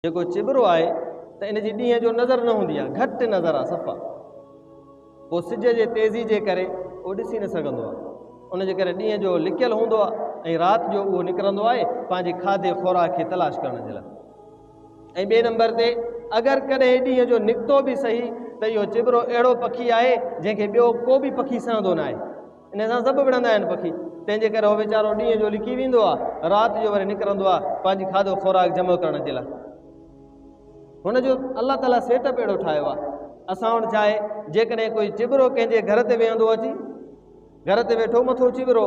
जेको चिबरो आहे त इन जी ॾींहं जो नज़र न हूंदी आहे, घटि नज़र आहे सफ़ा। पोइ सिज जे तेज़ी जे करे उहो ॾिसी न सघंदो आहे, उनजे करे ॾींहं जो लिकियलु हूंदो आहे ऐं राति जो उहो निकिरंदो आहे पंहिंजे खाधे खुराक खे तलाश करण जे लाइ। ऐं ॿिए नंबर ते अगरि कॾहिं ॾींहं जो निकितो बि सही त इहो चिबरो अहिड़ो पखी आहे जंहिंखे ॿियो को बि पखी सहंदो न आहे, इन सां सभु विढ़ंदा आहिनि पखी, तंहिंजे करे उहो वीचारो ॾींहं जो लिकी वेंदो आहे, राति जो वरी निकिरंदो आहे पंहिंजी खाधो खुराक जमा करण जे लाइ। हुनजो अलाह ताला सेटअप अहिड़ो ठाहियो आहे। असां वटि छा आहे, जेकॾहिं कोई चिबरो कंहिंजे घर ते वेहंदो अची, घर ते वेठो मथो चिबरो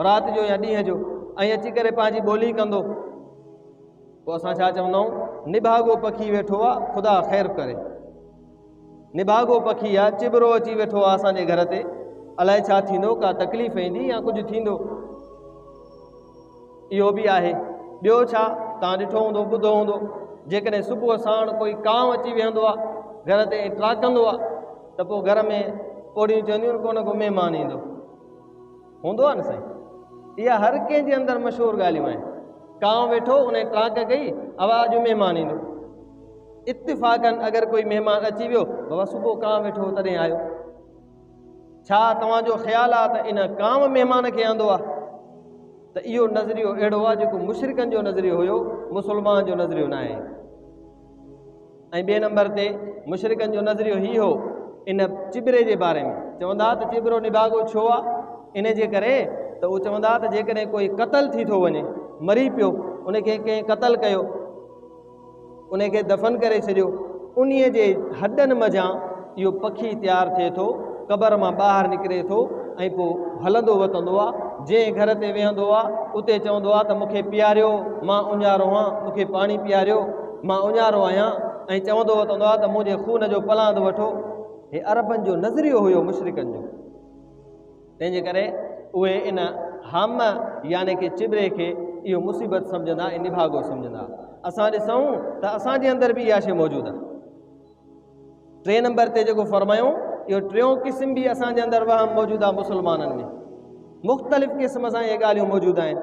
राति जो या ॾींहं जो ऐं अची करे पंहिंजी ॿोली कंदो, पोइ असां छा चवंदा आहियूं, निभागो पखी वेठो आहे, ख़ुदा ख़ैर करे। निभागो पखी आहे, चिबरो अची वेठो आहे असांजे घर ते, अलाए छा थींदो, का तकलीफ़ ईंदी या कुझु थींदो, इहो बि आहे। ॿियो छा, तव्हां ॾिठो हूंदो, ॿुधो हूंदो, जेकॾहिं सुबुह साण कोई कांव अची वेहंदो आहे घर ते ट्राकंदो आहे त पोइ घर में पोड़ियूं चवंदियूं को न को महिमान ईंदो, हूंदो आहे न साईं। इहा हर कंहिंजे अंदरि मशहूरु ॻाल्हियूं आहिनि। कांव वेठो, उन ट्राक कई, आवाज़ महिमान ईंदो। इत्तिफ़ाक़नि अगरि कोई महिमान अची वियो, बाबा सुबुह कांव वेठो तॾहिं आयो, छा तव्हांजो ख़्यालु आहे त इन कांव महिमान खे आंदो आहे? त इहो नज़रियो अहिड़ो आहे जेको मुशरिकनि जो नज़रियो हुयो, मुस्लमान जो नज़रियो न आहे। ऐं ॿिए नंबर ते मुशरिकनि जो नज़रियो ही हो इन चिबरे जे बारे में, चवंदा त चिबरो निभागो छो आहे, इन जे करे त उहो चवंदा त जेकॾहिं कोई क़तल थी थो वञे, मरी पियो, उनखे कंहिं क़तल कयो, उनखे दफ़न करे छॾियो, उन्हीअ जे हॾनि मज़ा इहो पखी तयारु थिए थो, क़बर मां ॿाहिरि निकिरे थो ऐं पोइ हलंदो वतंदो आहे। जंहिं घर ते वेहंदो आहे उते चवंदो आहे त मूंखे पीआरियो, मां उञारो आहियां, मूंखे पाणी पीआरियो, मां उञारो आहियां, ऐं चवंदो वतंदो आहे त मुंहिंजे खून जो पलांद वठो। हे अरबनि जो नज़रियो हुयो मुशरिकनि जो, तंहिंजे करे उहे इन हम यानी कि चिबरे खे इहो मुसीबत सम्झंदा ऐं निभागो सम्झंदा। असां ॾिसूं त असांजे अंदरि बि इहा शइ मौजूदु आहे। टे नंबर ते जेको फरमायूं, इहो टियों क़िस्म बि असांजे अंदरि वहम मौजूदु आहे। मुस्लमाननि में मुख़्तलिफ़ क़िस्म सां इहे ॻाल्हियूं मौजूदु आहिनि।